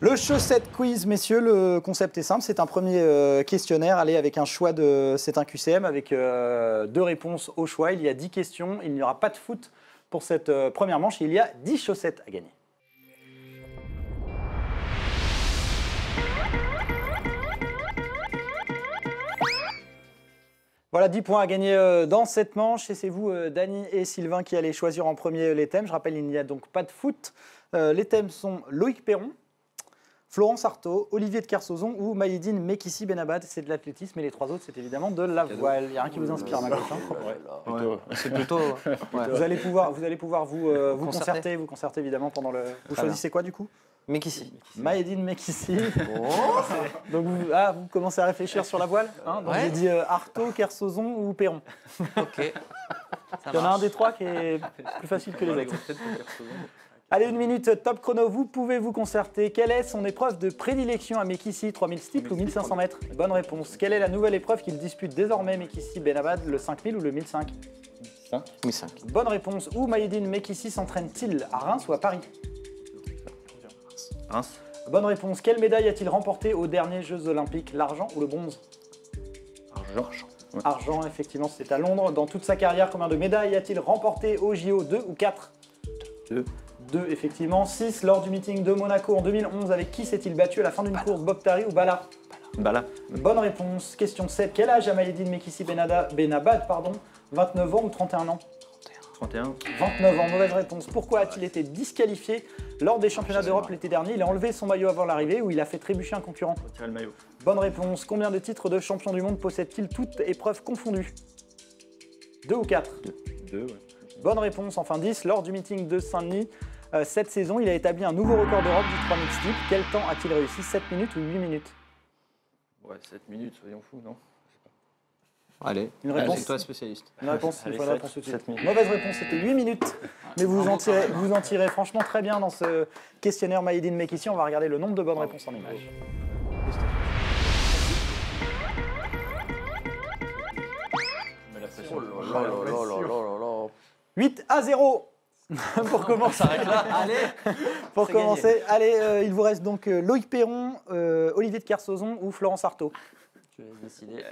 Le chaussette quiz, messieurs, le concept est simple, c'est un premier questionnaire, allez, avec un choix de... C'est un QCM avec 2 réponses au choix, il y a 10 questions, il n'y aura pas de foot pour cette première manche, il y a 10 chaussettes à gagner. Voilà, 10 points à gagner dans cette manche, et c'est vous, Dany et Sylvain, qui allez choisir en premier les thèmes. Je rappelle, il n'y a donc pas de foot. Les thèmes sont Loïc Perron, Florence Artaud, Olivier de Kersauzon ou Maïeddine Mekissi Benabad. C'est de l'athlétisme, et les 3 autres, c'est évidemment de la voile. Il n'y a rien qui vous inspire, ma gauche. C'est plutôt... Ouais. Vous allez pouvoir vous concerter évidemment pendant le... Vous choisissez quoi du coup? Mekissi. Maïeddine Mekissi. Donc vous commencez à réfléchir sur la voile, hein? Donc j'ai dit Artaud, Kersauzon ou Perron. Ok. Il y en a un des 3 qui est plus facile que les autres. Allez, 1 minute, top chrono, vous pouvez vous concerter. Quelle est son épreuve de prédilection à Mekissi, 3000 steeples ou 1500 mètres? Bonne réponse. Quelle est la nouvelle épreuve qu'il dispute désormais Mekissi Benabad, le 5000 ou le 1005? 1005. Bonne réponse. Où Maïeddine Mekissi s'entraîne-t-il, à Reims ou à Paris? Reims. Bonne réponse. Quelle médaille a-t-il remporté aux derniers Jeux Olympiques, l'argent ou le bronze? Argent. Ouais. Argent, effectivement, c'est à Londres. Dans toute sa carrière, combien de médailles a-t-il remporté au JO? 2 ou 4? 2. 2, effectivement. 6, lors du meeting de Monaco en 2011, avec qui s'est-il battu à la fin d'une course, Bob Tari ou Bala? Bala. Bonne réponse. Question 7. Quel âge a Maïeddine Mekissi Benabad, 29 ans ou 31 ans? 31. 29 ans, mauvaise réponse. Pourquoi a-t-il été disqualifié lors des championnats d'Europe l'été dernier? Il a enlevé son maillot avant l'arrivée ou il a fait trébucher un concurrent? Retirer le maillot. Bonne réponse. Combien de titres de champion du monde possède-t-il, toutes épreuves confondues? 2 ou 4? 2, ouais. Bonne réponse. Enfin 10. Lors du meeting de Saint-Denis, cette saison, il a établi un nouveau record d'Europe du 3000 steeple. Quel temps a-t-il réussi? 7 minutes ou 8 minutes? Ouais, 7 minutes, soyons fous, non? Allez, Une réponse. c'est toi spécialiste. Une réponse, Allez, il faut une sept. réponse tout de suite. 7 minutes. Mauvaise réponse, c'était 8 minutes. Mais vous en tirez franchement très bien dans ce questionnaire Maïeddine Mekissi. On va regarder le nombre de bonnes réponses en images. Mais la pression. 8-0 pour commencer. Pour commencer, allez, il vous reste donc Loïc Perron, Olivier de Kersauzon ou Florence Artaud. Je vais décider.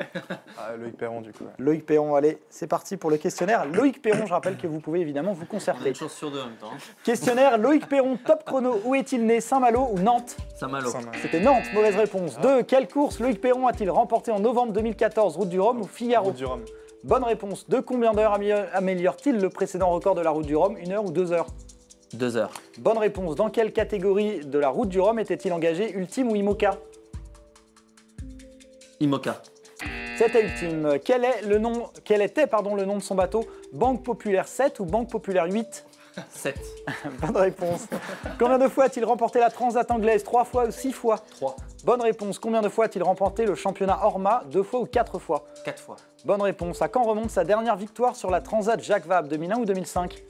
Loïc Perron, du coup. Ouais. Loïc Perron, allez, c'est parti pour le questionnaire. Loïc Perron, je rappelle que vous pouvez évidemment vous On a concerter. une chance sur 2 en même temps. Questionnaire Loïc Perron, top chrono. Où est-il né, Saint-Malo ou Nantes? Saint-Malo. C'était Nantes, mauvaise réponse. 2. Quelle course Loïc Perron a-t-il remporté en novembre 2014, Route du Rhum ou Figaro? Route du Rhum. Bonne réponse. De combien d'heures améliore-t-il le précédent record de la Route du Rhum? 1 heure ou 2 heures? 2 heures. Bonne réponse. Dans quelle catégorie de la Route du Rhum était-il engagé, Ultime ou Imoca? Imoca. C'était Ultime. Quel était le nom de son bateau? Banque Populaire 7 ou Banque Populaire 8? 7. Bonne réponse. Combien de fois a-t-il remporté la Transat anglaise? 3 fois ou 6 fois? 3. Bonne réponse. Combien de fois a-t-il remporté le championnat Orma? 2 fois ou 4 fois? 4 fois. Bonne réponse. À quand remonte sa dernière victoire sur la Transat Jacques Vabre? 2001 ou 2005?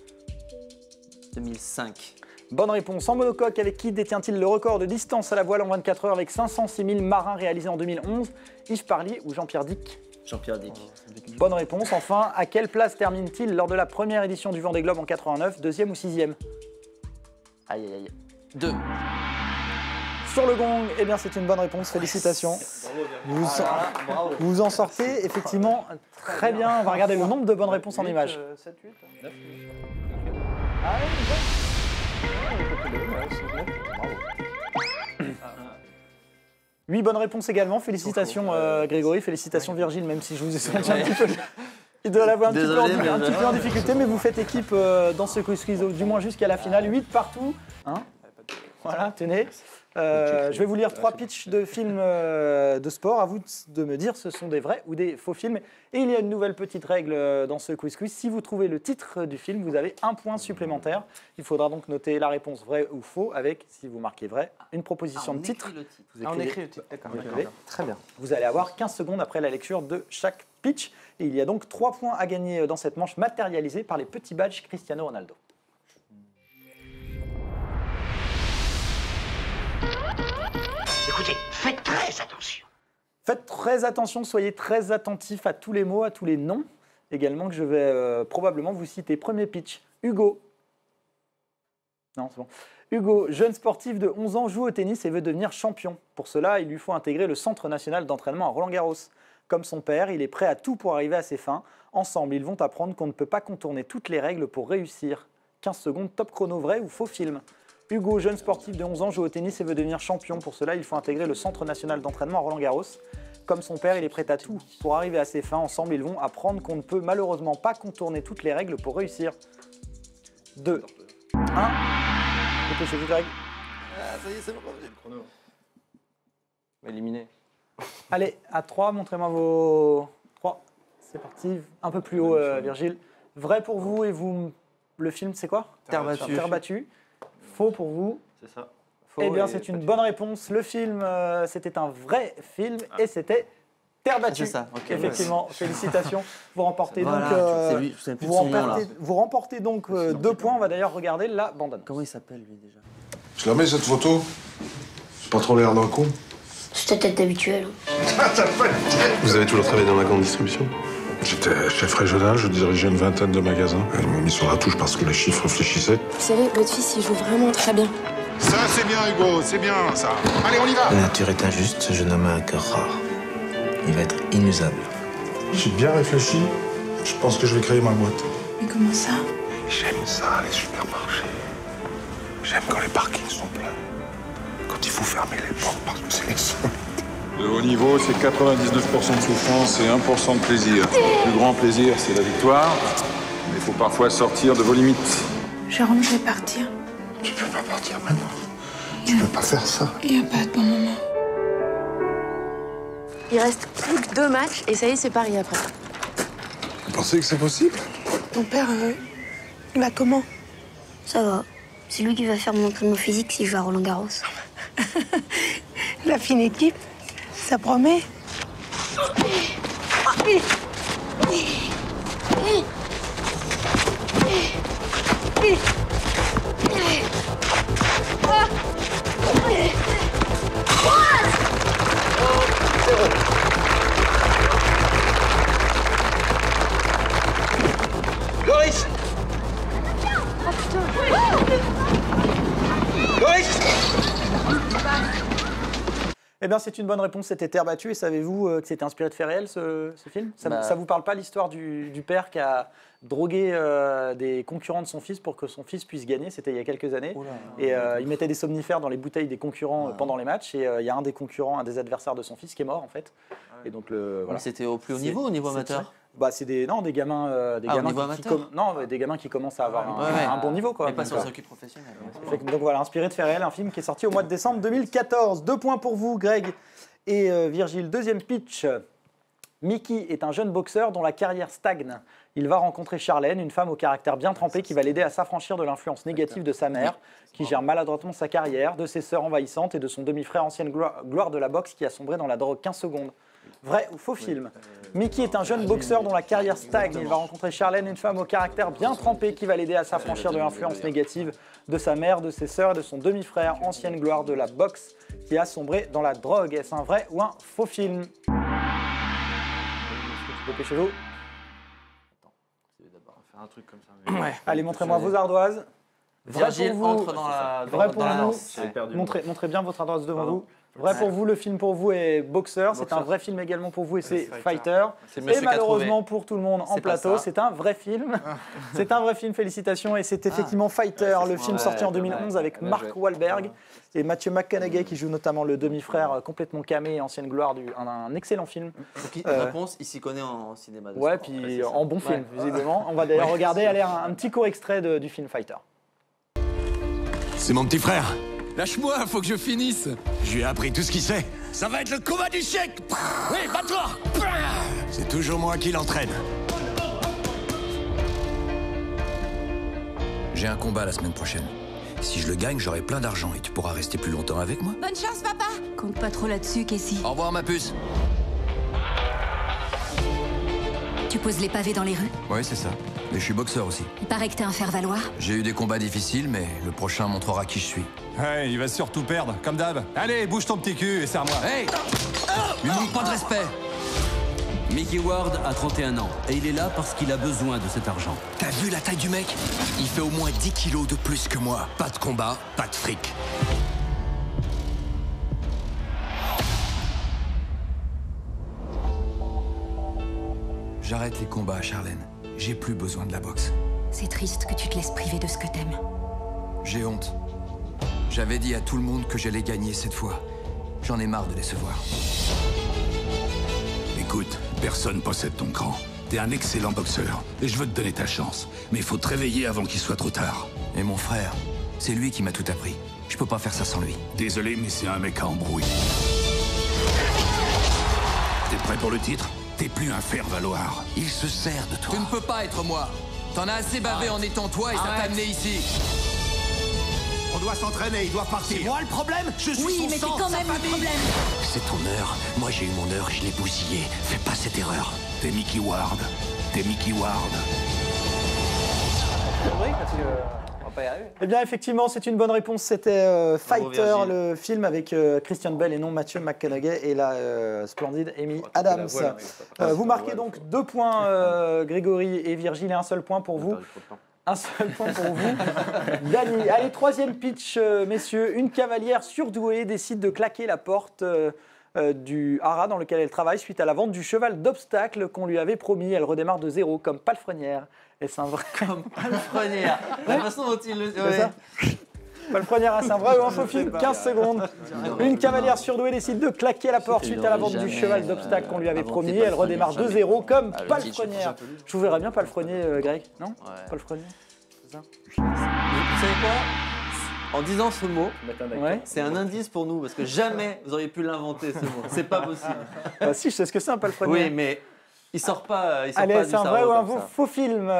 2005. Bonne réponse. En monocoque, avec qui détient-il le record de distance à la voile en 24 heures avec 506 000 marins réalisés en 2011? Yves Parlier ou Jean-Pierre Dick? Jean-Pierre Dick. Bonne réponse. Enfin, à quelle place termine-t-il lors de la première édition du Vendée Globe en 89? 2e ou 6e? Aïe, aïe, aïe. 2. Sur le gong, eh bien c'est une bonne réponse. Félicitations. Vous en sortez effectivement très bien. On va regarder le nombre de bonnes réponses en images. 7, 8 9. 8 bonnes réponses également. Félicitations Grégory, félicitations Virgile, même si je vous ai senti un petit peu... Il doit l'avoir un petit peu en difficulté, mais vous faites équipe dans ce quiz, du moins jusqu'à la finale. 8 partout. Hein, voilà, tenez. Je vais vous lire 3 pitchs de films de sport. À vous de me dire ce sont des vrais ou des faux films. Et il y a une nouvelle petite règle dans ce quiz. Si vous trouvez le titre du film, vous avez 1 point supplémentaire. Il faudra donc noter la réponse vrai ou faux avec, si vous marquez vrai, une proposition de titre. Vous On écrivez- écrit le titre, d'accord. Vous écrivez. Très bien. Vous allez avoir 15 secondes après la lecture de chaque pitch. Et il y a donc 3 points à gagner dans cette manche matérialisée par les petits badges Cristiano Ronaldo. Écoutez, faites très attention. Faites très attention, soyez très attentifs à tous les mots, à tous les noms. Également que je vais probablement vous citer. Premier pitch, Hugo. Non, c'est bon. Hugo, jeune sportif de 11 ans, joue au tennis et veut devenir champion. Pour cela, il lui faut intégrer le Centre national d'entraînement à Roland-Garros. Comme son père, il est prêt à tout pour arriver à ses fins. Ensemble, ils vont apprendre qu'on ne peut pas contourner toutes les règles pour réussir. 15 secondes, top chrono, vrai ou faux film? Hugo, jeune sportif de 11 ans, joue au tennis et veut devenir champion. Pour cela, il faut intégrer le Centre national d'entraînement à Roland-Garros. Comme son père, il est prêt à tout pour arriver à ses fins. Ensemble, ils vont apprendre qu'on ne peut malheureusement pas contourner toutes les règles pour réussir. 2, 1. Dépêchez-vous, Greg. Ah, ça y est, c'est bon. J'ai le chrono. Éliminé. Allez, à 3, montrez-moi vos 3. C'est parti. Un peu plus haut, Virgile. Vrai pour vous et vous, le film, c'est quoi? Terre battue. Terre battue. Faux pour vous. C'est ça. Eh bien, c'est une bonne réponse. Le film, c'était un vrai film et c'était Terre battue. C'est ça, ok. Effectivement, félicitations. Vous remportez Voilà, donc, c'est lui, je sais plus de son nom, là. vous remportez donc 2 points. On va d'ailleurs regarder la bande-annonce. Comment il s'appelle lui déjà? Je la mets cette photo. J'ai pas trop l'air d'un con. C'est ta tête habituelle. Vous avez toujours travaillé dans la grande distribution? J'étais chef régional, je dirigeais une vingtaine de magasins. Ils m'ont mis sur la touche parce que les chiffres réfléchissaient. Vous savez, votre fils, il joue vraiment très bien. Ça, c'est bien, Hugo, c'est bien, ça. Allez, on y va. La nature est injuste, ce jeune homme a un cœur rare. Il va être inusable. J'ai bien réfléchi. Je pense que je vais créer ma boîte. Mais comment ça? J'aime ça, les supermarchés. J'aime quand les parkings sont pleins. Quand il faut fermer les portes parce que c'est les seuls. Le haut niveau, c'est 99% de souffrance et 1% de plaisir. Le plus grand plaisir, c'est la victoire. Mais il faut parfois sortir de vos limites. Jérôme, je vais partir. Tu peux pas partir maintenant. Tu peux pas faire ça. Il n'y a pas de bon moment. Il reste plus que 2 matchs et ça y est, c'est Paris après. Vous pensez que c'est possible? Ton père, il va comment? Ça va. C'est lui qui va faire mon entraînement physique si je vais à Roland-Garros. La fine équipe, ça promet. Loris! Loris! Eh bien, c'est une bonne réponse, c'était Terre battue. Et savez-vous que c'était inspiré de faits réels, ce film? Ça vous parle pas l'histoire du père qui a drogué des concurrents de son fils pour que son fils puisse gagner? C'était il y a quelques années. Et il mettait des somnifères dans les bouteilles des concurrents pendant les matchs. Et il y a un des concurrents, un des adversaires de son fils qui est mort, en fait. Et donc, voilà. C'était au plus haut niveau, au niveau amateur? Bah, c'est des gamins, des gamins qui commencent à avoir un bon niveau, quoi. Mais pas sur le circuit professionnel. Donc voilà, inspiré de faits réels, un film qui est sorti au mois de décembre 2014. 2 points pour vous, Greg et Virgile. Deuxième pitch. Mickey est un jeune boxeur dont la carrière stagne. Il va rencontrer Charlène, une femme au caractère bien trempé qui va l'aider à s'affranchir de l'influence négative de sa mère, qui gère maladroitement sa carrière, de ses sœurs envahissantes et de son demi-frère ancienne gloire de la boxe qui a sombré dans la drogue. 15 secondes. Vrai ou faux film? Mickey est un jeune boxeur dont la carrière stagne. Il va rencontrer Charlène, une femme au caractère bien trempé qui va l'aider à s'affranchir de l'influence négative de sa mère, de ses sœurs et de son demi-frère, ancienne gloire de la boxe, qui a sombré dans la drogue. Est-ce un vrai ou un faux film? Dépêchez-vous. Faire un truc comme ça. Allez, montrez-moi vos ardoises. Virgile entre dans la lance. Montrez bien votre ardoise devant vous. Vrai pour vous, le film pour vous est Boxer. C'est un vrai film également pour vous et c'est Fighter. Et malheureusement pour tout le monde en plateau, c'est un vrai film. C'est un vrai film, félicitations. Et c'est effectivement Fighter, le film sorti en 2011 avec Mark Wahlberg et Matthew McConaughey qui joue notamment le demi-frère complètement camé et ancienne gloire. Un excellent film. Réponse, il s'y connaît en cinéma. Ouais, puis en bon film, visiblement. On va d'ailleurs regarder un petit court extrait du film Fighter. C'est mon petit frère. Lâche-moi, faut que je finisse. Je lui ai appris tout ce qu'il sait. Ça va être le combat du siècle. Oui, bats-toi. C'est toujours moi qui l'entraîne. J'ai un combat la semaine prochaine. Si je le gagne, j'aurai plein d'argent et tu pourras rester plus longtemps avec moi. Bonne chance, papa. Compte pas trop là-dessus, Casey. Au revoir, ma puce. Tu poses les pavés dans les rues? Oui, c'est ça. Mais je suis boxeur aussi. Il paraît que t'es un faire-valoir. J'ai eu des combats difficiles, mais le prochain montrera qui je suis. Hey, il va surtout perdre, comme d'hab. Allez, bouge ton petit cul et serre-moi. Hey! Lui manque pas de respect. Mickey Ward a 31 ans et il est là parce qu'il a besoin de cet argent. T'as vu la taille du mec? Il fait au moins 10 kilos de plus que moi. Pas de combat, pas de fric. J'arrête les combats, Charlène. J'ai plus besoin de la boxe. C'est triste que tu te laisses priver de ce que t'aimes. J'ai honte. J'avais dit à tout le monde que j'allais gagner cette fois. J'en ai marre de décevoir. Écoute, personne possède ton cran. T'es un excellent boxeur, et je veux te donner ta chance. Mais il faut te réveiller avant qu'il soit trop tard. Et mon frère, c'est lui qui m'a tout appris. Je peux pas faire ça sans lui. Désolé, mais c'est un mec à embrouille. T'es prêt pour le titre? T'es plus un faire-valoir. Il se sert de toi. Tu ne peux pas être moi. T'en as assez bavé en étant toi et ça t'a amené ici. On doit s'entraîner, il doit partir. C'est moi le problème? Je suis Oui, son mais sang, c'est quand sa même le famille. problème. C'est ton heure. Moi j'ai eu mon heure, je l'ai bousillé. Fais pas cette erreur. T'es Mickey Ward. T'es Mickey Ward. Oui, parce que on va pas y arriver. Eh bien, effectivement, c'est une bonne réponse. C'était Fighter, le film avec Christian Bale et non Matthew McConaughey et la splendide Amy Adams. Vous marquez donc 2 points, Grégory et Virgile, et un seul point pour vous. Un seul point pour vous. Dany. Allez, 3e pitch, messieurs. Une cavalière surdouée décide de claquer la porte du haras dans lequel elle travaille suite à la vente du cheval d'obstacle qu'on lui avait promis. Elle redémarre de zéro, comme palefrenière. Et c'est un vrai... Comme palefrenière. La façon dont il le... C'est ça. Palefrenière, c'est un vrai ou un faux film? 15 secondes. Une cavalière surdouée décide de claquer la porte suite à la vente du cheval d'obstacle qu'on lui avait promis. Elle redémarre de zéro, comme palefrenière. Je vous verrais bien palefrenier, Greg, non? Palefrenier, c'est ça? Vous savez quoi? En disant ce mot, c'est un indice pour nous, parce que jamais vous auriez pu l'inventer, ce mot. C'est pas possible. Bah si, je sais ce que c'est un palefrenier. Oui, mais il sort pas du cerveau. Allez, c'est un vrai ou un faux film?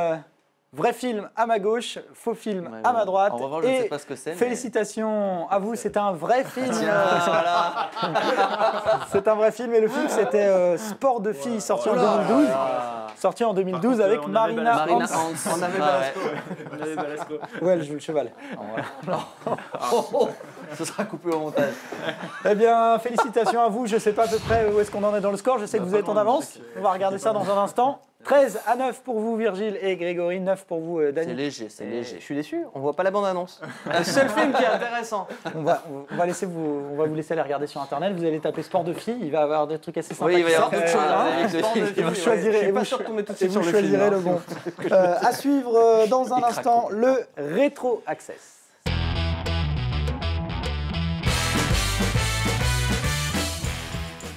Vrai film à ma gauche, faux film à ma droite. En revanche, je ne sais pas ce que c'est. Félicitations à vous, c'est un vrai film. C'est un vrai film et le film c'était Sport de filles sorti en 2012. Sorti en 2012 contre, avec Marina Hans. On avait Balasco. On avait Balasco. Ouais, elle joue le cheval. Ce sera coupé au montage. Eh bien, félicitations à vous. Je ne sais pas à peu près où est-ce qu'on en est dans le score. Je sais que vous êtes en avance. On va regarder ça dans un instant. 13-9 pour vous, Virgile et Grégory. 9 pour vous, Dany. C'est léger, c'est léger. Je suis déçu, on voit pas la bande-annonce. Le seul film qui est intéressant. On va vous laisser aller regarder sur Internet. Vous allez taper Sport de filles. Il va y avoir des trucs assez sympas. Oui, il va y avoir d'autres choses. Vous choisirez, pas sûr de tomber tout de suite sur le choisirez le bon. À suivre dans un instant, le Rétro Access.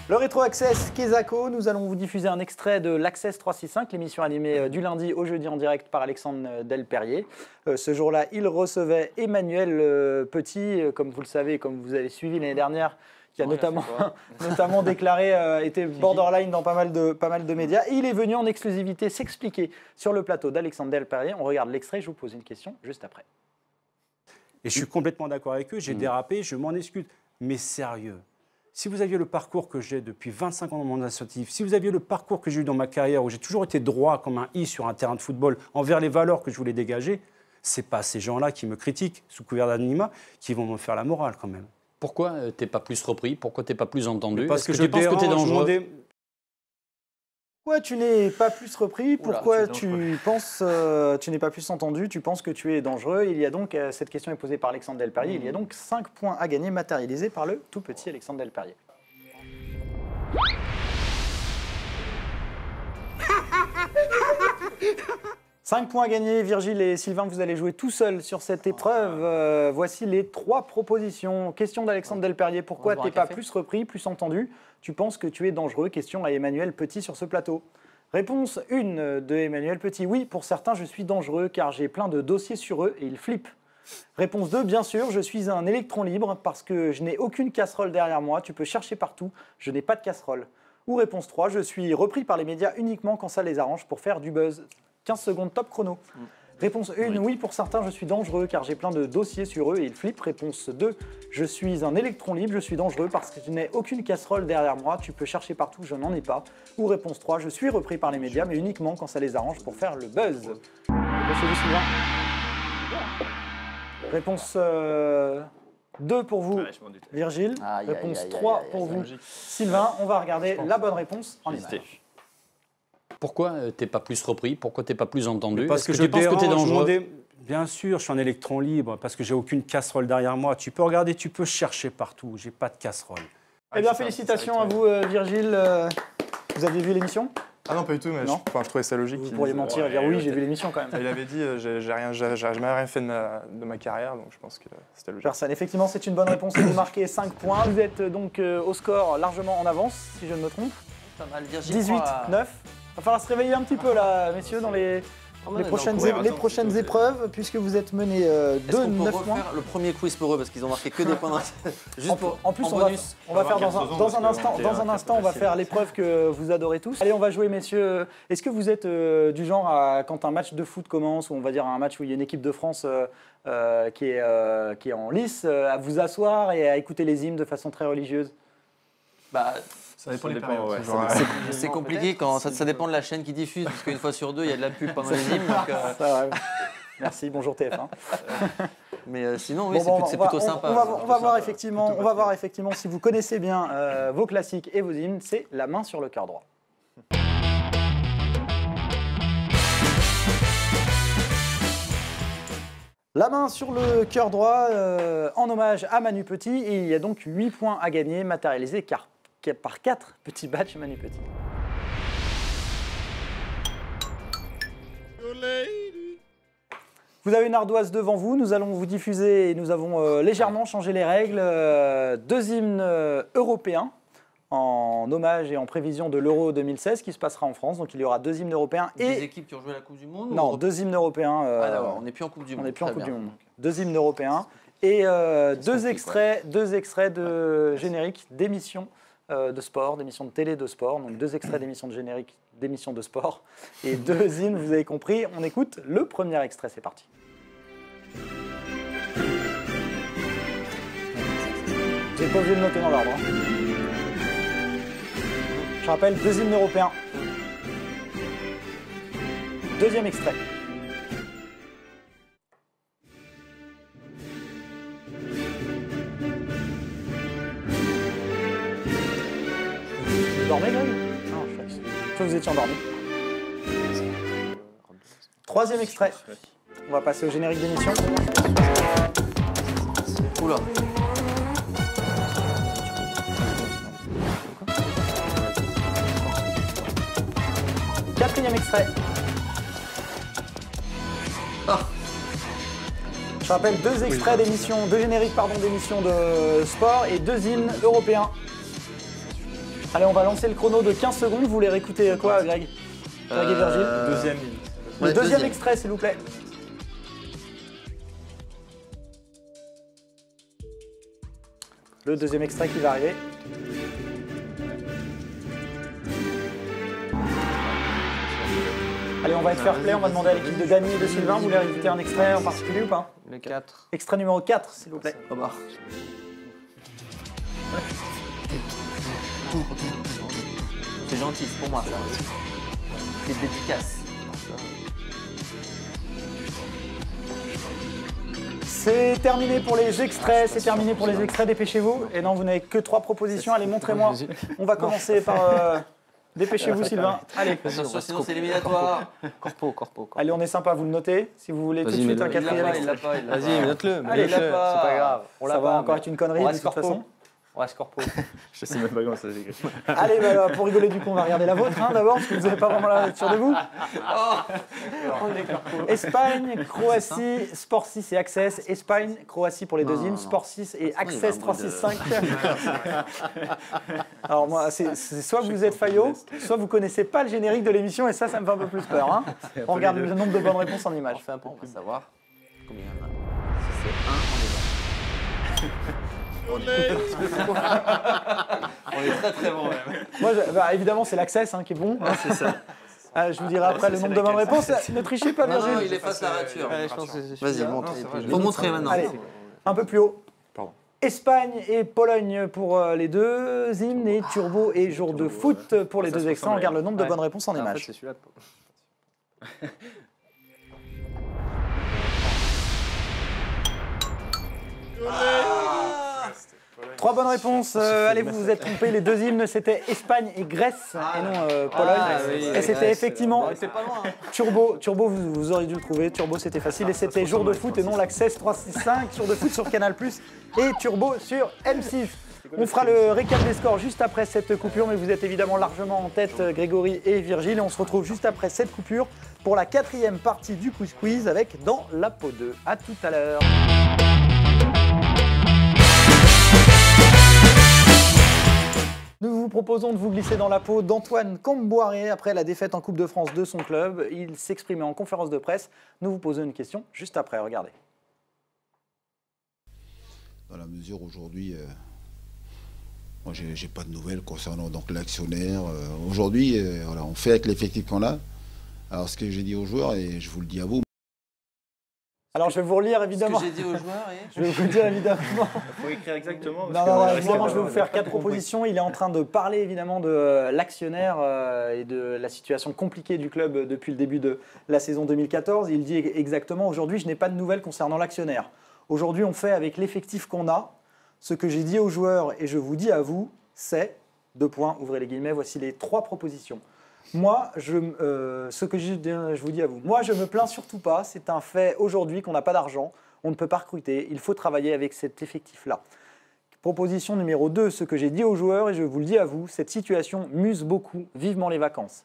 Le Rétro Access Kezako, nous allons vous diffuser un extrait de l'Access 365, l'émission animée du lundi au jeudi en direct par Alexandre Delperrier. Ce jour-là, il recevait Emmanuel Petit, comme vous le savez, comme vous avez suivi l'année dernière, qui a notamment déclaré, était borderline dans pas mal de médias. Et il est venu en exclusivité s'expliquer sur le plateau d'Alexandre Delperrier. On regarde l'extrait, je vous pose une question juste après. Et je suis complètement d'accord avec eux, j'ai dérapé, je m'en excuse. Mais sérieux, si vous aviez le parcours que j'ai depuis 25 ans dans mon associatif, si vous aviez le parcours que j'ai eu dans ma carrière, où j'ai toujours été droit comme un i sur un terrain de football, envers les valeurs que je voulais dégager, c'est pas ces gens-là qui me critiquent sous couvert d'anonymat qui vont me faire la morale quand même. Pourquoi t'es pas plus repris? Pourquoi t'es pas plus entendu? Parce que tu penses que t'es dangereux? Pourquoi tu n'es pas plus repris? Pourquoi tu penses tu n'es pas plus entendu? Tu penses que tu es dangereux? Il y a donc, cette question est posée par Alexandre Delperrier, il y a donc 5 points à gagner matérialisés par le tout petit Alexandre Delperrier. Cinq points à gagner, Virgile et Sylvain, vous allez jouer tout seul sur cette épreuve. Voici les 3 propositions. Question d'Alexandre Delperrier, pourquoi t'es pas plus repris, plus entendu? Tu penses que tu es dangereux? Question à Emmanuel Petit sur ce plateau. Réponse 1 de Emmanuel Petit, oui, pour certains je suis dangereux car j'ai plein de dossiers sur eux et ils flippent. Réponse 2, bien sûr, je suis un électron libre parce que je n'ai aucune casserole derrière moi, tu peux chercher partout, je n'ai pas de casserole. Ou réponse 3, je suis repris par les médias uniquement quand ça les arrange pour faire du buzz. 15 secondes, top chrono. Réponse 1, oui, pour certains, je suis dangereux car j'ai plein de dossiers sur eux et ils flippent. Réponse 2, je suis un électron libre, je suis dangereux parce que je n'ai aucune casserole derrière moi, tu peux chercher partout, je n'en ai pas. Ou réponse 3, je suis repris par les médias, mais uniquement quand ça les arrange pour faire le buzz. Réponse 2 pour vous, Virgile. Réponse 3 pour vous, Sylvain. On va regarder la bonne réponse en image. Pourquoi t'es pas plus repris? Pourquoi t'es pas plus entendu? Parce que tu penses que t'es dangereux? Bien sûr, je suis en électron libre, parce que j'ai aucune casserole derrière moi. Tu peux regarder, tu peux chercher partout. J'ai pas de casserole. Eh bien, félicitations à vous, Virgile. Vous aviez vu l'émission? Ah non, pas du tout, mais je trouvais ça logique. Vous pourriez mentir et dire oui, j'ai vu l'émission quand même. Il avait dit, j'ai jamais rien fait de ma carrière, donc je pense que c'était logique. Personne. Effectivement, c'est une bonne réponse. Vous marquez 5 points. Vous êtes donc au score largement en avance, si je ne me trompe. Pas mal, Virgile. 18-9. Va falloir se réveiller un petit peu là, messieurs, dans les prochaines épreuves, puisque vous êtes menés 2-9 points. Le premier quiz pour eux, parce qu'ils ont marqué que des points. En plus, on va faire dans un instant, on va faire l'épreuve que vous adorez tous. Allez, on va jouer, messieurs. Est-ce que vous êtes du genre, quand un match de foot commence, ou on va dire un match où il y a une équipe de France qui est en lice, à vous asseoir et à écouter les hymnes de façon très religieuse? Ça dépend des périodes. C'est compliqué quand ça dépend de la chaîne qui diffuse, parce qu'une fois sur deux, il y a de la pub pendant les hymnes. Merci, bonjour TF1. Mais sinon, oui, c'est plutôt sympa. On va voir effectivement si vous connaissez bien vos classiques et vos hymnes. C'est la main sur le cœur droit. La main sur le cœur droit en hommage à Manu Petit. Et il y a donc 8 points à gagner, matérialisés par 4 petits badges Manu Petit. Vous avez une ardoise devant vous, nous allons vous diffuser et nous avons légèrement changé les règles. 2 hymnes européens en hommage et en prévision de l'Euro 2016 qui se passera en France. Donc il y aura 2 hymnes européens et... Des équipes qui ont joué la Coupe du Monde? Non, 2 hymnes européens. Ah d'accord, on n'est plus en Coupe du Monde. On n'est plus en Coupe du Monde. 2 hymnes européens et 2 extraits de génériques d'émissions de sport, d'émissions de télé de sport. Donc 2 extraits d'émissions de génériques d'émissions de sport et 2 hymnes, vous avez compris. On écoute le premier extrait, c'est parti. Vous n'êtes pas obligé de noter dans l'ordre. Je rappelle, 2 hymnes européens. Deuxième extrait. Vous dormez, Greg? Non, je crois que vous étiez endormi. Troisième extrait. On va passer au générique d'émission. Oula. Quatrième extrait. Je rappelle 2 extraits d'émissions, 2 génériques d'émissions de sport et 2 hymnes européens. Allez, on va lancer le chrono de 15 secondes. Vous voulez réécouter quoi, Greg? Greg et Virgile? Deuxième. Le deuxième extrait, s'il vous plaît. Le deuxième extrait qui va arriver. Allez, on va être fair play, on va demander à l'équipe de Dany et de Sylvain. Vous voulez réécouter un extrait en particulier ou pas? Le 4. Extrait numéro 4, s'il vous plaît. C'est gentil, c'est pour moi ça. C'est dédicace. C'est terminé pour les extraits, dépêchez-vous. Et non, vous n'avez que 3 propositions, allez, montrez-moi. On va commencer par... Dépêchez-vous, Sylvain. Allez. Sinon c'est éliminatoire. Corpo. Allez, on est sympa, vous le notez. Si vous voulez tout de suite un 4e extrait. Vas-y, note-le. Allez, c'est pas grave. Ça va encore être une connerie de toute façon. Ouais, Scorpo. Je sais même pas comment ça s'écrit. Allez, pour rigoler du coup, on va regarder la vôtre d'abord, parce que vous n'avez pas vraiment la lecture de vous. Espagne, Croatie, Sport 6 et Access. Espagne, Croatie pour les 2 hymnes, Sport 6 et Access 365. Alors moi, c'est soit vous êtes faillot, soit vous connaissez pas le générique de l'émission, et ça me fait un peu plus peur. Hein. On regarde le nombre de bonnes réponses en images. On fait un peu, on va savoir combien il y en a. Si c'est 1, on est bon. On est très très bon même. Moi, évidemment, c'est l'Access qui est bon. Hein, c'est ça. Je vous dirai après le nombre de bonnes réponses. Ne trichez pas, Virgile. Non, il efface la rature. Vas-y, montre. Faut montrer maintenant. Allez, un peu plus haut. Espagne et Pologne pour les 2 hymnes et Turbo et Jour de foot pour les 2 extraits. On regarde le nombre de bonnes réponses en images. C'est celui-là. 3 bonnes réponses. Allez, vous vous êtes trompés. Les deux hymnes, c'était Espagne et Grèce, et non Pologne. Et c'était effectivement Turbo. Turbo, vous auriez dû le trouver. Turbo, c'était facile. Et c'était Jour de foot et non l'Access 365. Jour de foot sur Canal+, et Turbo sur M6. On fera le récap des scores juste après cette coupure, mais vous êtes évidemment largement en tête, Grégory et Virgile. Et on se retrouve juste après cette coupure pour la 4e partie du Quiz Quiz avec Dans la peau 2. A tout à l'heure. Nous vous proposons de vous glisser dans la peau d'Antoine Comboiré après la défaite en Coupe de France de son club. Il s'exprimait en conférence de presse. Nous vous posons une question juste après, regardez. Dans la mesure aujourd'hui, moi j'ai pas de nouvelles concernant donc l'actionnaire. Aujourd'hui, voilà, on fait avec l'effectif qu'on a. Alors ce que j'ai dit aux joueurs, et je vous le dis à vous. Alors je vais vous relire évidemment. Ce que j'ai dit aux joueurs. Je vais vous le dire évidemment. Il faut écrire exactement. Non, évidemment, je vais vous faire 4 propositions. Il est en train de parler évidemment de l'actionnaire et de la situation compliquée du club depuis le début de la saison 2014. Il dit exactement, aujourd'hui, je n'ai pas de nouvelles concernant l'actionnaire. Aujourd'hui, on fait avec l'effectif qu'on a. Ce que j'ai dit aux joueurs et je vous dis à vous, c'est, 2 points, ouvrez les guillemets, voici les 3 propositions. Moi, ce que je vous dis à vous, moi je me plains surtout pas, c'est un fait aujourd'hui qu'on n'a pas d'argent, on ne peut pas recruter, il faut travailler avec cet effectif-là. Proposition numéro 2, ce que j'ai dit aux joueurs et je vous le dis à vous, cette situation muse beaucoup, vivement les vacances.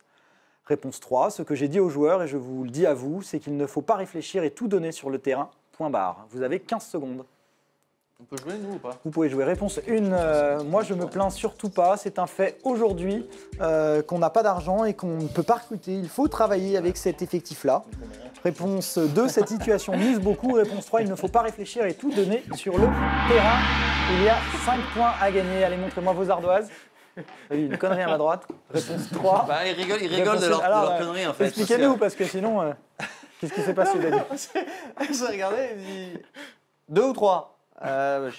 Réponse 3, ce que j'ai dit aux joueurs et je vous le dis à vous, c'est qu'il ne faut pas réfléchir et tout donner sur le terrain, point barre. Vous avez 15 secondes. On peut jouer, nous, ou pas? Vous pouvez jouer. Réponse 1, moi je me plains surtout pas. C'est un fait aujourd'hui qu'on n'a pas d'argent et qu'on ne peut pas recruter. Il faut travailler avec cet effectif-là. Réponse 2, cette situation mise beaucoup. Réponse 3, il ne faut pas réfléchir et tout donner sur le terrain. Il y a 5 points à gagner. Allez, montrez-moi vos ardoises. Oui, une connerie à ma droite. Réponse 3. Bah, ils rigolent de leur connerie en fait. Expliquez-nous parce que sinon, qu'est-ce qui s'est passé, Dani? J'ai regardé, il dit 2 ou 3. Je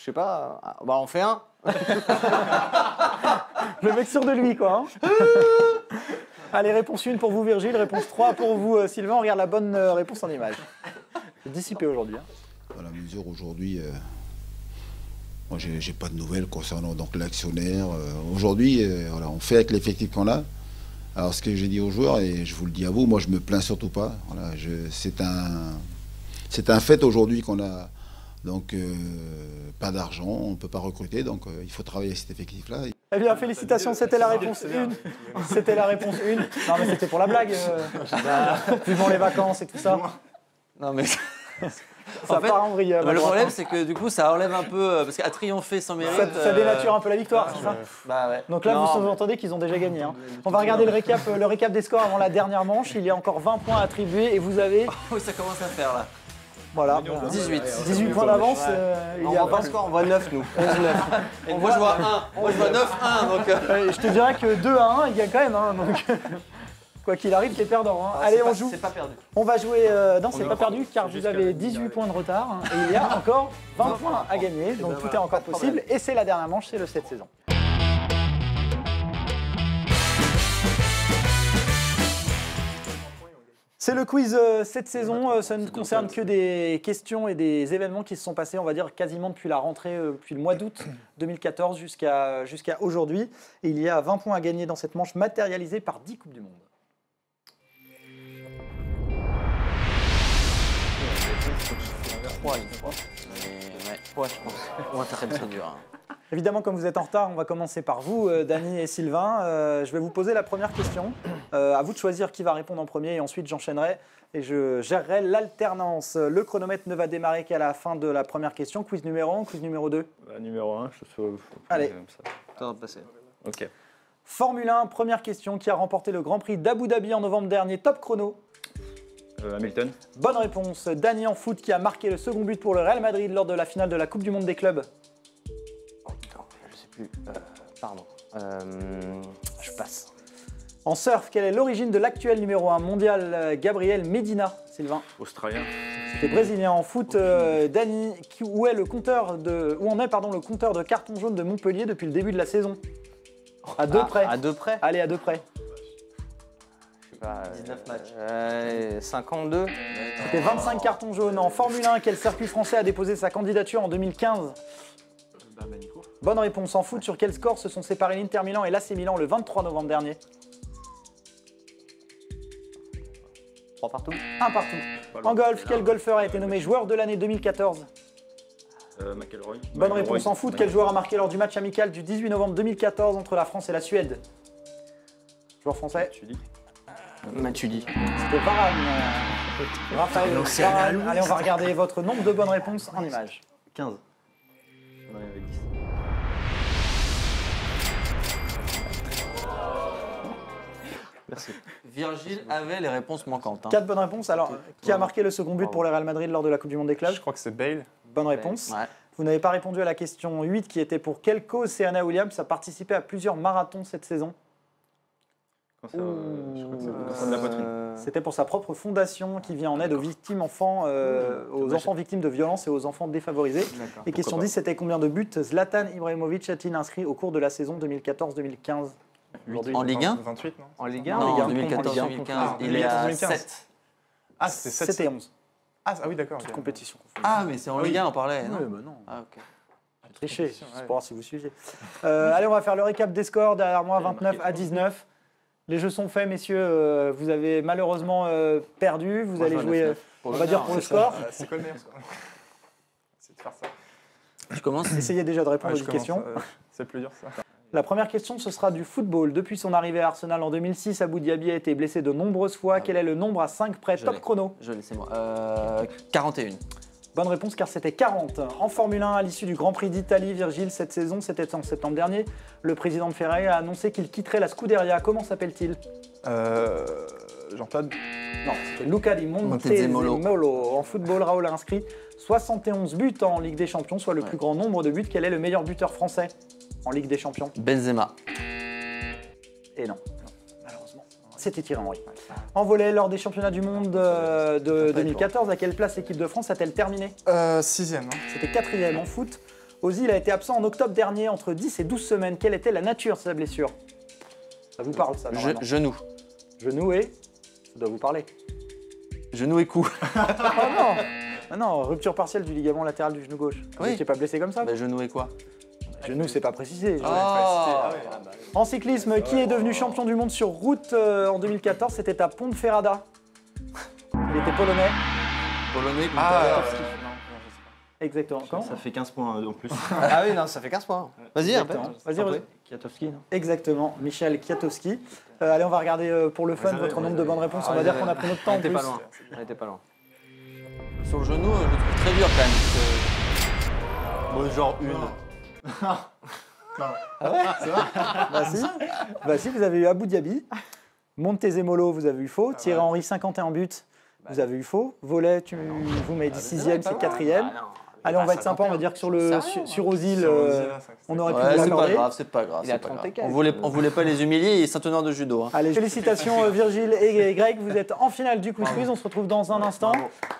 sais pas. Bah, on fait 1. Le mec sûr de lui, quoi. Hein. Allez, réponse 1 pour vous, Virgile. Réponse 3 pour vous, Sylvain. On regarde la bonne réponse en image. C'est dissipé aujourd'hui. Hein. Dans la mesure aujourd'hui, moi j'ai pas de nouvelles concernant donc l'actionnaire. Aujourd'hui, voilà, on fait avec l'effectif qu'on a. Alors ce que j'ai dit aux joueurs et je vous le dis à vous, moi je me plains surtout pas. Voilà, c'est un fait aujourd'hui qu'on a. Donc, pas d'argent, on ne peut pas recruter, donc il faut travailler avec cet effectif-là. Eh bien, félicitations, c'était la réponse 1. C'était la réponse 1. Non, mais c'était pour la blague. Vivement les vacances et tout ça. Non, mais... Ça part en vrille. Le problème, c'est que du coup, ça enlève un peu... Parce qu'à triompher sans mérite... Ça dénature un peu la victoire, c'est ça? Bah ouais. Donc là, vous sous-entendez qu'ils ont déjà gagné. Hein. On va regarder le récap des scores avant la dernière manche. Il y a encore 20 points attribués et vous avez... Oui, ça commence à faire, là. Voilà, 18 points d'avance. Il y a 20 scores, on voit 9 nous. 11-9. Moi je vois 1. Moi je vois 9-1. Donc je te dirais que 2-1, il y a quand même. Hein, donc... Quoi qu'il arrive, t'es perdant. Hein. Allez, on joue. C'est pas perdu. On va jouer. Non, c'est pas perdu car vous avez 18 points de retard. Hein, et il y a encore 20 points à gagner. Donc tout est encore possible. Et c'est la dernière manche, c'est le 7 saison. C'est le quiz cette saison, ça ne concerne que des questions et des événements qui se sont passés, on va dire, quasiment depuis la rentrée, depuis le mois d'août 2014 jusqu'à aujourd'hui. Et il y a 20 points à gagner dans cette manche matérialisée par 10 Coupes du Monde. Ouais, je pense. On va faire très dur. Hein. Évidemment, comme vous êtes en retard, on va commencer par vous, Dany et Sylvain. Je vais vous poser la première question. À vous de choisir qui va répondre en premier et ensuite j'enchaînerai et je gérerai l'alternance. Le chronomètre ne va démarrer qu'à la fin de la première question. Quiz numéro 1, quiz numéro 2 Numéro 1, je suis... Allez. Ça va passer. Ok. Formule 1, première question. Qui a remporté le Grand Prix d'Abu Dhabi en novembre dernier? Top chrono. Hamilton. Bonne réponse. Dany en foot qui a marqué le second but pour le Real Madrid lors de la finale de la Coupe du Monde des clubs. Je sais plus. Pardon. Je passe. En surf, quelle est l'origine de l'actuel numéro 1 mondial Gabriel Medina, Sylvain? Australien. C'était brésilien. En foot, Dany, où en est le compteur de carton jaune de Montpellier depuis le début de la saison? À 2 près. À 2 près. Allez, à 2 près. Je sais pas. 19 matchs. 52. C'était 25 cartons jaunes. En Formule 1, quel circuit français a déposé sa candidature en 2015? Bonne réponse. En foot, sur quel score se sont séparés l'Inter Milan et l'AC Milan le 23 novembre dernier? 3 partout. 1 partout. En golf, quel golfeur a été nommé joueur de l'année 2014? McIlroy. Bonne réponse. En foot, quel joueur a marqué lors du match amical du 18 novembre 2014 entre la France et la Suède? Joueur français. Matuidi. C'était Varane. Raphaël Varane. Allez, on va regarder votre nombre de bonnes réponses en images. 15. Merci. Virgile avait les réponses manquantes. 4 bonnes réponses. Alors, qui a marqué le second but pour le Real Madrid lors de la Coupe du Monde des clubs? Je crois que c'est Bale. Bonne réponse. Ouais. Vous n'avez pas répondu à la question 8 qui était pour quelle cause Serena Williams a participé à plusieurs marathons cette saison? Je crois que c'est le cancer de la poitrine. C'était pour sa propre fondation qui vient en aide aux victimes enfants, aux enfants victimes de violences et aux enfants défavorisés. Et question 10, c'était combien de buts Zlatan Ibrahimovic a-t-il inscrit au cours de la saison 2014-2015? En Ligue 1? 28, non? En Ligue 1? Non, 2014-2015. Il est à 7. Ah, c'était 7 et 11. Ah oui, d'accord. Toute compétition. Ah, mais c'est en Ligue 1, on parlait, non? Oui, mais non. Ah, ok. Tricher, c'est pour voir si vous suivez. Allez, on va faire le récap des scores. Derrière moi, 29 à 19. Les jeux sont faits, messieurs. Vous avez malheureusement perdu. Vous allez jouer, on va dire, pour le score. C'est quoi le meilleur score? C'est de faire ça. Je commence. Essayez déjà de répondre aux questions. C'est plus dur, ça. La première question, ce sera du football. Depuis son arrivée à Arsenal en 2006, Abou Diaby a été blessé de nombreuses fois. Quel est le nombre à 5 près? Top chrono. Je l'ai, c'est moi. 41. Bonne réponse, car c'était 40. En Formule 1, à l'issue du Grand Prix d'Italie, Virgile, cette saison, c'était en septembre dernier, le président de Ferrari a annoncé qu'il quitterait la Scuderia. Comment s'appelle-t-il? Jean-Claude. Non, c'était Luca Di Montezemolo. En football, Raoul a inscrit 71 buts en Ligue des Champions, soit le plus grand nombre de buts. Quel est le meilleur buteur français en Ligue des Champions? Benzema. Et non, malheureusement. C'était Thierry Henry. En volley, lors des championnats du monde de 2014, à quelle place l'équipe de France a-t-elle terminé? 6e. Hein. C'était 4e. En foot, Ozil a été absent en octobre dernier, entre 10 et 12 semaines. Quelle était la nature de sa blessure? Ça vous parle, ça, normalement. Genou. Genou et... Ça doit vous parler. Genou et cou. Oh non! Ah non, rupture partielle du ligament latéral du genou gauche. Vous n'étiez pas blessé comme ça? Genou et quoi? Genou, c'est pas précisé. Oh. En cyclisme, qui est devenu champion du monde sur route en 2014? C'était à Ponteferrada. Il était polonais. Polonais, Exactement. Comment? Ça fait 15 points en plus. Ah oui, non, ça fait 15 points. Vas-y, répète. Vas-y, Kiatowski, non? Exactement, Michel Kwiatkowski. Allez, on va regarder pour le fun votre nombre de bonnes réponses. On va dire qu'on a pris notre temps en plus. On était pas loin. Sur le genou, je le trouve très dur quand même. Bon, genre une. Ah ouais? C'est vrai? Bah si, vous avez eu Abou Diaby. Montezemolo, vous avez eu faux. Thierry Henry, 51 buts. Vous avez eu faux. Volet, vous m'avez dit 6e, c'est 4e. Allez, on va être sympa, on va dire que sur Ozil, on aurait pu vous l'accorder. C'est pas grave. Il a 30 et quelques. On voulait pas les humilier, il est ceinture de judo. Hein. Allez, félicitations Virgile et Greg, vous êtes en finale du Quiz Quiz, on se retrouve dans un instant.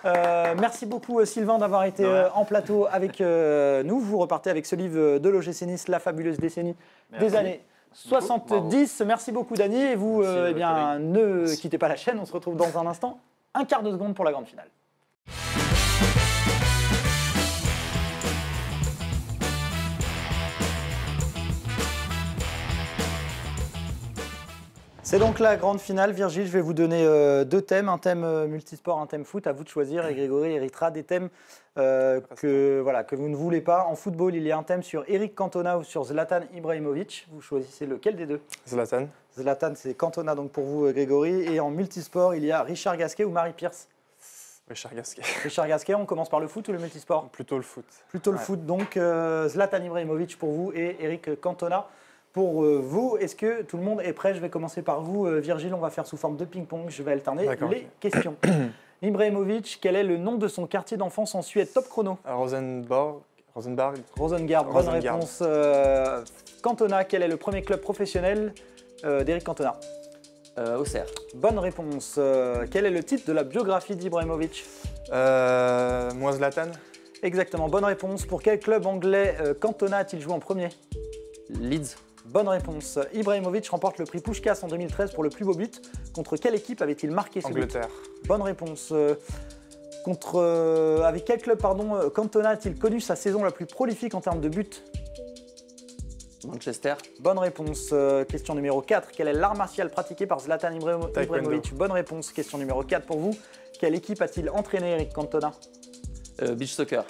Merci beaucoup Sylvain d'avoir été en plateau avec nous. Vous repartez avec ce livre de l'OGC Nice, La fabuleuse décennie des années 70. Merci beaucoup Dany, et vous, eh bien, ne quittez pas la chaîne, on se retrouve dans un instant. Un quart de seconde pour la grande finale. C'est donc la grande finale. Virgile, je vais vous donner deux thèmes, un thème multisport, un thème foot. À vous de choisir. Et Grégory héritera des thèmes que vous ne voulez pas. En football, il y a un thème sur Eric Cantona ou sur Zlatan Ibrahimovic. Vous choisissez lequel des deux? Zlatan. Zlatan, c'est Cantona donc pour vous, Grégory. Et en multisport, il y a Richard Gasquet ou Marie Pierce? Richard Gasquet. Richard Gasquet, on commence par le foot ou le multisport? Plutôt le foot. Plutôt le foot. Donc Zlatan Ibrahimovic pour vous et Eric Cantona pour vous. Est-ce que tout le monde est prêt? Je vais commencer par vous, Virgile. On va faire sous forme de ping-pong. Je vais alterner les questions. Ibrahimovic, quel est le nom de son quartier d'enfance en Suède? Top chrono. Rosengard. Bonne réponse. Cantona, quel est le premier club professionnel d'Eric Cantona? Auxerre. Bonne réponse. Quel est le titre de la biographie d'Ibrahimovic? Moi Zlatan. Exactement, bonne réponse. Pour quel club anglais Cantona a-t-il joué en premier? Leeds. Bonne réponse. Ibrahimovic remporte le prix Puskás en 2013 pour le plus beau but. Contre quelle équipe avait-il marqué ce but? Angleterre. Bonne réponse. Avec quel club Cantona a-t-il connu sa saison la plus prolifique en termes de buts? Manchester. Bonne réponse. Question numéro 4. Quel est l'art martial pratiqué par Zlatan Ibrahimovic? Bonne réponse. Question numéro 4 pour vous. Quelle équipe a-t-il entraîné Eric Cantona? Beach soccer.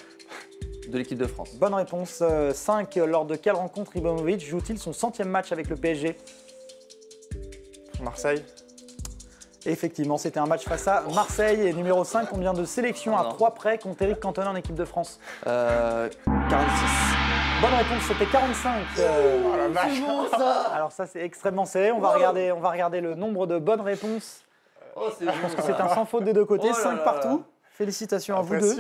De l'équipe de France. Bonne réponse. 5. Lors de quelle rencontre Ibrahimovic joue-t-il son 100e match avec le PSG? Marseille. Effectivement, c'était un match face à Marseille. Et numéro 5, combien de sélections à 3 près compte Eric Cantona en équipe de France? 46. Bonne réponse, c'était 45. C'est bon ça. Alors ça, c'est extrêmement serré. On va regarder le nombre de bonnes réponses. Je pense que c'est un sans faute des deux côtés. 5 partout. Félicitations à vous deux.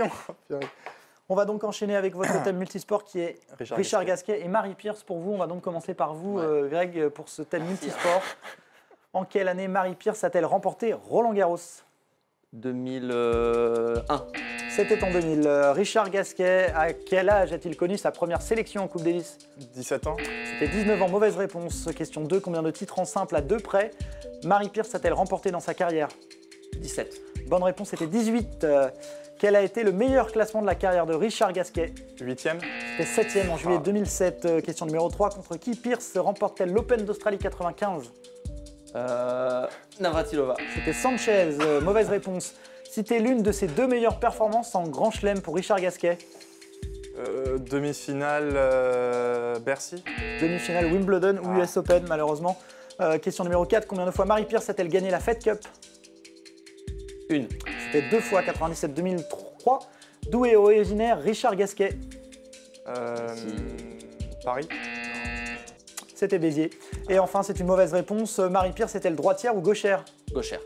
On va donc enchaîner avec votre thème multisport qui est Richard Gasquet et Marie Pierce pour vous. On va donc commencer par vous, Greg, pour ce thème multisport. En quelle année Marie Pierce a-t-elle remporté Roland Garros? 2001. C'était en 2000. Richard Gasquet, à quel âge a-t-il connu sa première sélection en Coupe Davis? 17 ans. C'était 19 ans. Mauvaise réponse. Question 2. Combien de titres en simple à 2 près Marie Pierce a-t-elle remporté dans sa carrière? 17. Bonne réponse, c'était 18. Quel a été le meilleur classement de la carrière de Richard Gasquet? 8e. C'était 7e en juillet 2007. Question numéro 3. Contre qui Pierce remporte-t-elle l'Open d'Australie 95? Navratilova. C'était Sanchez. Mauvaise réponse. Citez l'une de ses 2 meilleures performances en Grand Chelem pour Richard Gasquet. Demi-finale Bercy. Demi-finale Wimbledon ou US Open, malheureusement. Question numéro 4. Combien de fois Marie Pierce a-t-elle gagné la Fed Cup? 1. C'était 2 fois, 97-2003. D'où est originaire Richard Gasquet? Paris. C'était Béziers. Et enfin, c'est une mauvaise réponse. Marie Pierce est-elle droitière ou gauchère? Gauchère.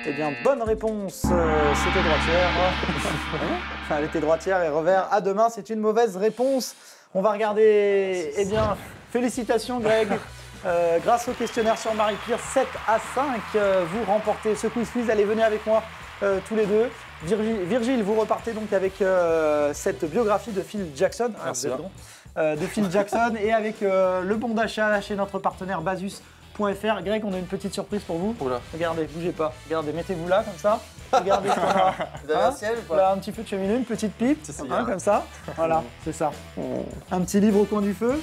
Eh bien, bonne réponse. C'était droitière. Enfin, elle était droitière et revers à deux mains. C'est une mauvaise réponse. On va regarder. Eh bien, félicitations, Greg. Grâce au questionnaire sur Marie Pierce, 7 à 5, vous remportez ce quiz. Allez, venez avec moi tous les deux. Virgile, vous repartez donc avec cette biographie de Phil Jackson. Merci. De Phil Jackson et avec le bon d'achat chez notre partenaire Basus.fr. Greg, on a une petite surprise pour vous. Oula. Regardez, bougez pas. Regardez, mettez-vous là comme ça. Regardez ce qu'on a. Vous avez un ciel ou pas? Là, un petit feu de cheminée, une petite pipe, comme ça. Voilà, c'est ça. Un petit livre au coin du feu,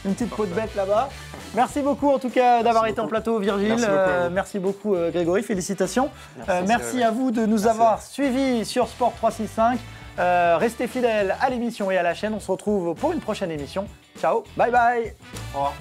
une petite peau de bête là-bas. Merci beaucoup en tout cas d'avoir été en plateau, Virgile. Merci beaucoup, Grégory. Félicitations. Merci à vous de nous avoir suivis sur Sport 365. Restez fidèles à l'émission et à la chaîne. On se retrouve pour une prochaine émission. Ciao, bye bye. Au revoir.